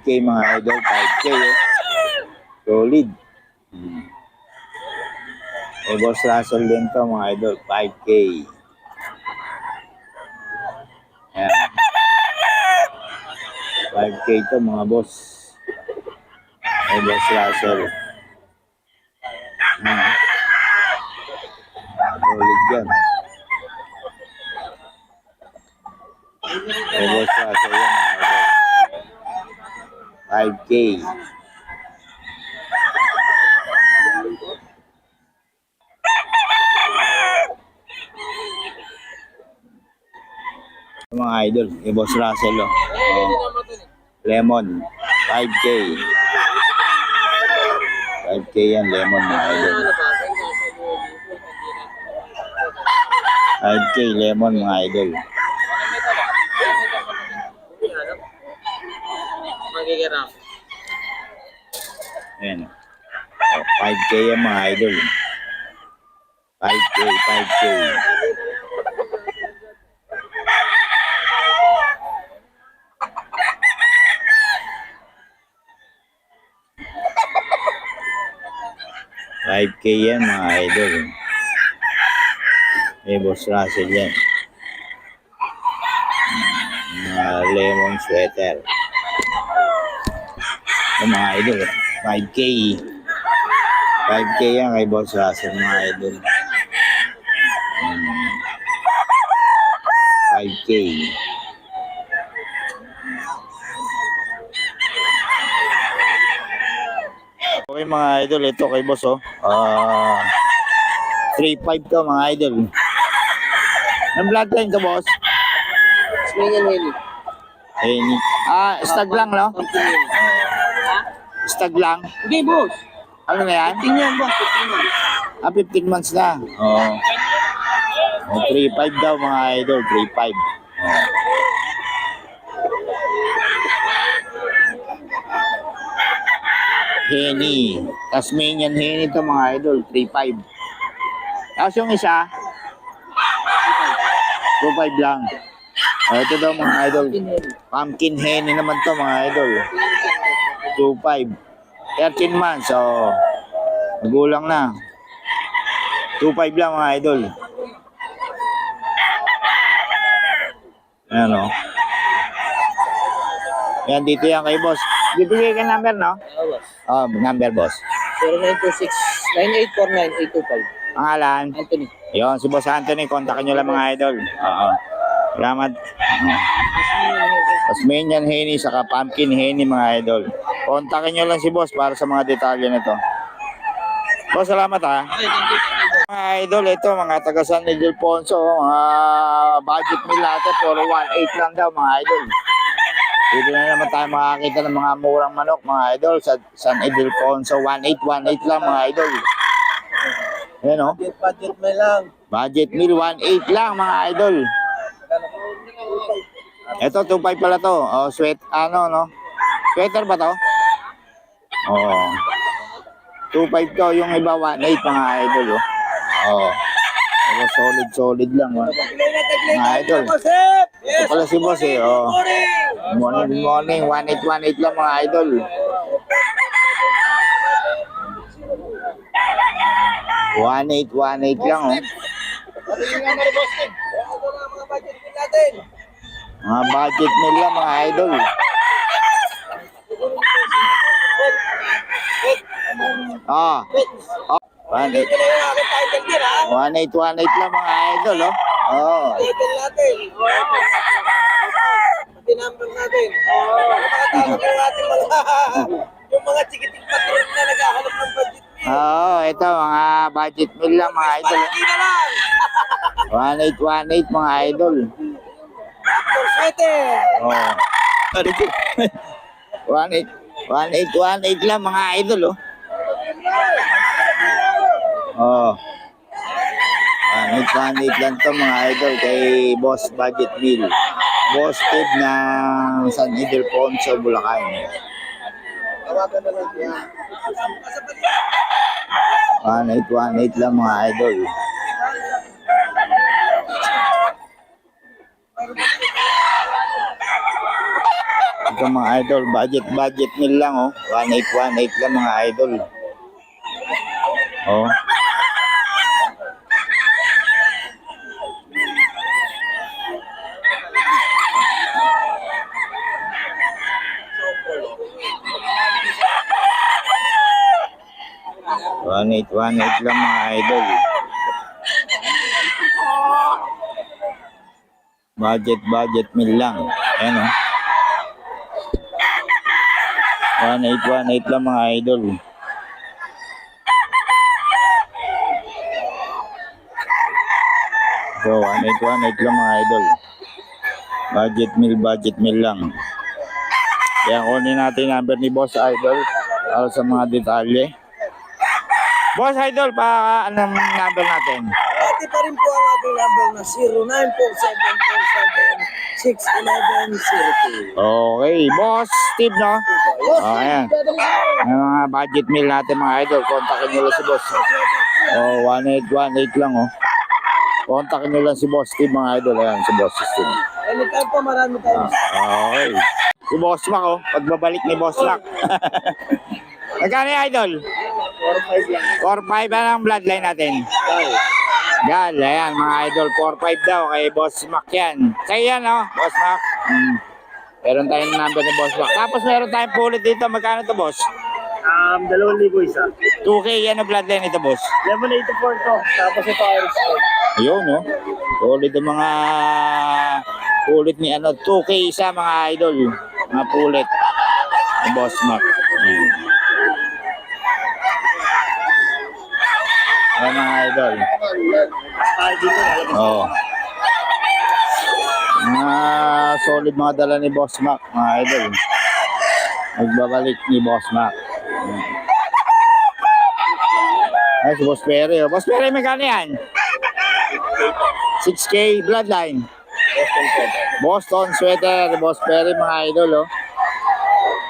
5K mga idol, 5K eh. Solid. Eh, Boss Russell din to mga idol, 5K. Ayan. 5K to mga boss. Eh, Boss Russell. Solid yan. Eh, Boss Russell yan mga idol. 5K. Mga idol, eh, Boss Russell oh. Lemon, 5K. 5K yan, lemon mga idol. 5K, lemon mga idol. Ayan. Oh, 5K yan mga idol. 5K, 5K. $5K yan mga idol. Eh, Boss Russell yan. Lemon sweater. Mga idol, 5K. 5K yan kay Boss Russell mga idol. 5K. Okay mga idol, ito kay Boss oh. 3.5 to mga idol. Ang bloodline ka, Boss? Henny. Stag lang, no? Stag lang? Hindi, boss. Ano na yan? 15 yan, boss. 15 months. 15 months na. Oo. 3.5 daw mga idol, 3.5. Henny. Tasmanian Henny to mga idol, 3.5. Tapos yung isa, 2.5 lang. Ito daw mga idol, pumpkin Henny naman to mga idol. 2.5. 13 months, so magulang na. 2.5 lang mga idol. Ayan o. Yan, dito yan kay Boss. Bibigay ka number, no? Oo, boss. Number, Boss. 0926-9849-825. Pangalan? Anthony. Yon, si Boss Anthony. Kontakin nyo lang mga idol. Oo. Salamat. Tasmanian Henny, saka pumpkin Henny mga idol. Kontakin nyo lang si Boss para sa mga detalye nito. Boss, salamat ha. Okay, thank you. Mga idol, ito mga taga San Ildefonso, mga budget meal natin, puro 1.8 lang daw mga idol. Dito na naman tayo makakita ng mga murang manok mga idol sa San Ildefonso, 1.8 lang mga idol. Ayan o. Budget may lang. Budget meal, 1.8 lang mga idol. Ito, 2.5 pala to. Oh, no? Sweater ba to? Oh. 2.5 to, yung iba 1.8 mga idol. Oh. Solid lang. Mga idol. Ito pala si Boss eh. Oh. Good morning. 1.8 lang mga idol. 1.8 lang oh. Mga budget nila mga idol. Ah. 1.8 lang mga idol oh. Oh. Title natin. Pati number natin. Yung mga chikiting patron na naghahanap ng budget meal. Oo, ito mga budget meal lang mga idol. Palagi na lang. 1.8 mga idol. Actor sweater. Oh. 1.8 lang mga idol oh. Oh. 1.8 lang to mga idol kay Boss Budget Meal. Boss Ted ng San Ildefonso, Bulacan. Tawagan na lang yan. 1.8 lang mga idol. Ito mga idol, budget nil lang oh. 1818 lang mga idol. Oh. One eight lang mga idol. Budget mil lang. Ayan oh. 1818 lang mga idol. So 1818 lang mga idol. Budget mil lang. Kaya kunin natin number ni Boss Idol para sa mga detalye. Boss Idol, pa anong number natin? Pati pa rin po ang ating number na 0947476102. Okay, Boss Steve, no? Oh, ayan. Ang mga budget meal natin mga idol, kontakin nyo lang si Boss. Oh, 1818 lang, oh. Kontakin nyo lang si Boss Steve mga idol. Ayan, si Boss Steve. Anytime po, marami tayo. Okay. Si Boss Mac, oh. Pagbabalik ni Boss Mac. Magkano yung idol? 4-5 lang. 4-5 na ang bloodline natin. Gal, ayan mga idol, 4-5 daw kay Boss Mac yan. Sa'yo yan, no? Boss Mac. Meron tayong number ni Boss Mac. Tapos meron tayong pulit dito. Magkano to, Boss? 2,000 isa. 2K yan ang bloodline ito, Boss. Level 84 to. Tapos ito Irish Gold. Ayun, no? Pulit ang mga pulit ni ano, 2K isa mga idol. Mga pulit. Ni Boss Mac. Ayan mga idol. Oo. Mga solid mga dala ni Boss Mac, mga idol. Magbabalik ni Boss Mac. Ay, si Boss Perry. Oh. Boss Perry, magkano yan? 6K bloodline. Boston sweater, Boss Perry, mga idol.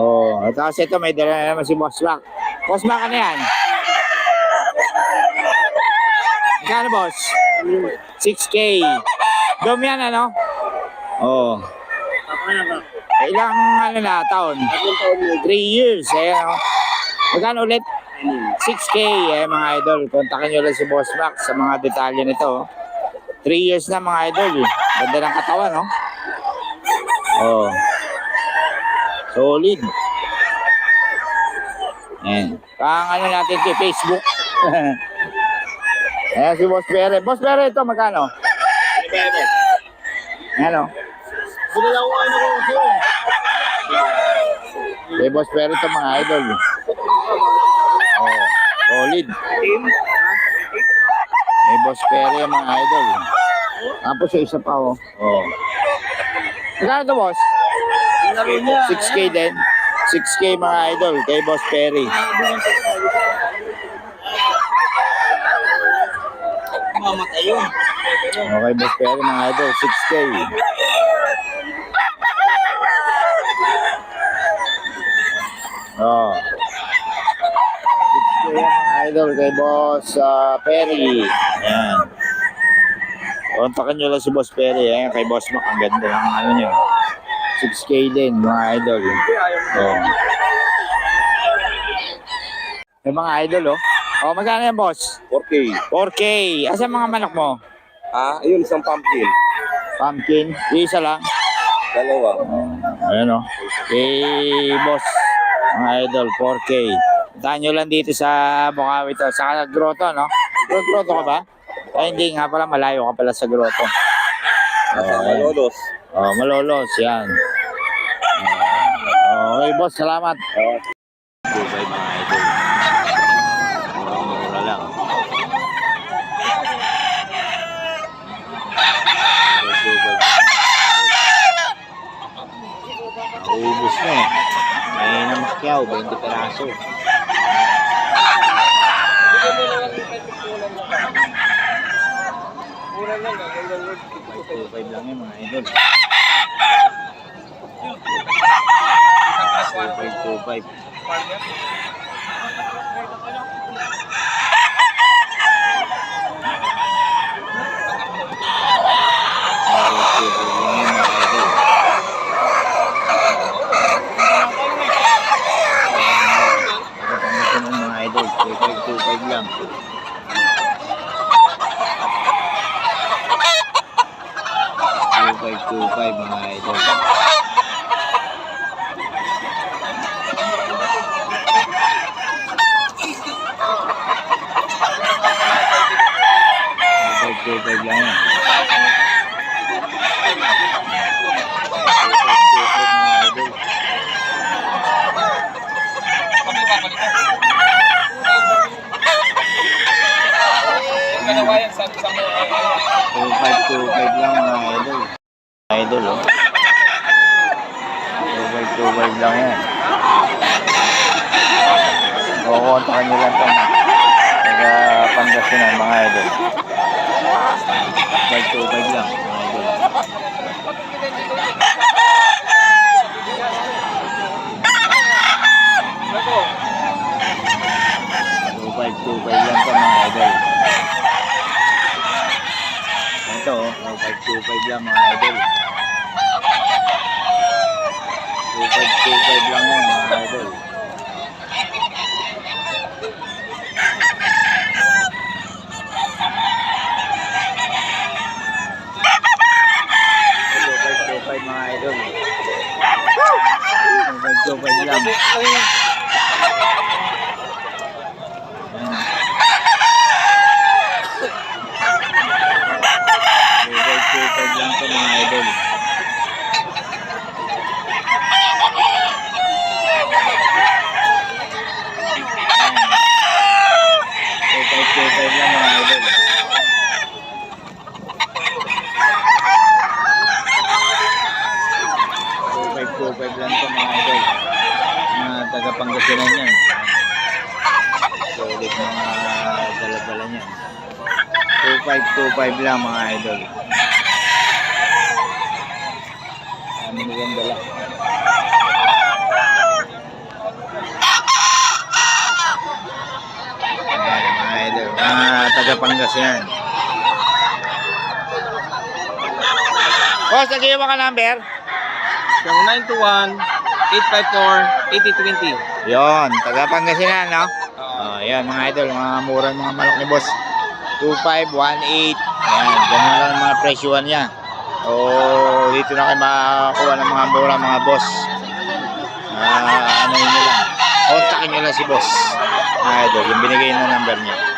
Oh, at tapos ito, may dala na naman si Boss Mac. Boss Mac, ano yan? Magkano, Boss? 6K. Dome yan, ano? Oh. Ilang ano na, taon? 3 years. Ayan, oh. Magkano ulit? 6K, mga idol. Kontakin nyo lang si Boss Mac sa mga detalye nito. 3 years na, mga idol. Ganda ng katawan, no? Oh. Solid. Ayan. Pang ano natin si Facebook. Ayan si Boss Pere. Boss Pere, ito magkano? Ano? Kay Boss Pere ito mga idol. Oh, solid. Kay Boss Pere yung mga idol. Tapos yung isa pa, oh. Oh. Magkano ito, Boss? 6K din. 6K mga idol kay Boss Perry. Mamatay yun. Okay, Boss Perry mga idol, 6K. Oh. 6K mga idol kay Boss Perry. Ayan. Kontakin nyo lang si Boss Perry. Ayan, kay Boss Mac. Ang ganda ng ano nyo. 6K din mga idol. Oh. Yung mga idol, oh. Oh, magkano yan, Boss? 4K. 4K. Asan mga manok mo? Ayun, isang pumpkin. Pumpkin. Isa lang. Dalawa. Ayan, oh. Kay Boss. Mga idol, 4K. Puntahan nyo lang dito sa Bukawi to. Sa grotto, no? Grotto ka ba? Ay, hindi nga pala. Malayo ka pala sa grotto. Malolos. Oh, Malolos. Yan. Okay, boss. Salamat. Dubai, mga idol. Mura lang. Naubos na eh. May namakyaw, 20 peraso. Mura lang, gagawin lang. 2.5 lang yun, mga idol. 2.5. 2.5 lang yan. 2.5 lang mga idol. Idol, oh. 2.5 lang yan. Kukontakan nyo lang ito. Taga Pangasinan mga idol. 2.5 lang mga idol. Two five lang ito mga idol. Ito, 2.5 lang mga idol. 2.5 lang yan mga idol. Mga idol. 2.5 lang. Lang ito mga idol. Lang mga idol. 2.5 lang ito mga idol. Mga taga Pangasinan yan. Solid mga dala-dala niyan. 2.5 lang mga idol. Kami nilang dala. Mga idol. Mga taga Pangasinan. Boss, nag-iwan ka number? 0921-854-8020. Yon, taga Pangasinan, no? Yan mga idol, mga murang mga manok ni boss. 2518. Ayan, ganun lang ang mga presyuan niya. O dito na kayo makakuha ng mga mura mga boss. Ano yun lang. Kontakin nyo lang si boss. Idol, yung binigay na number niya.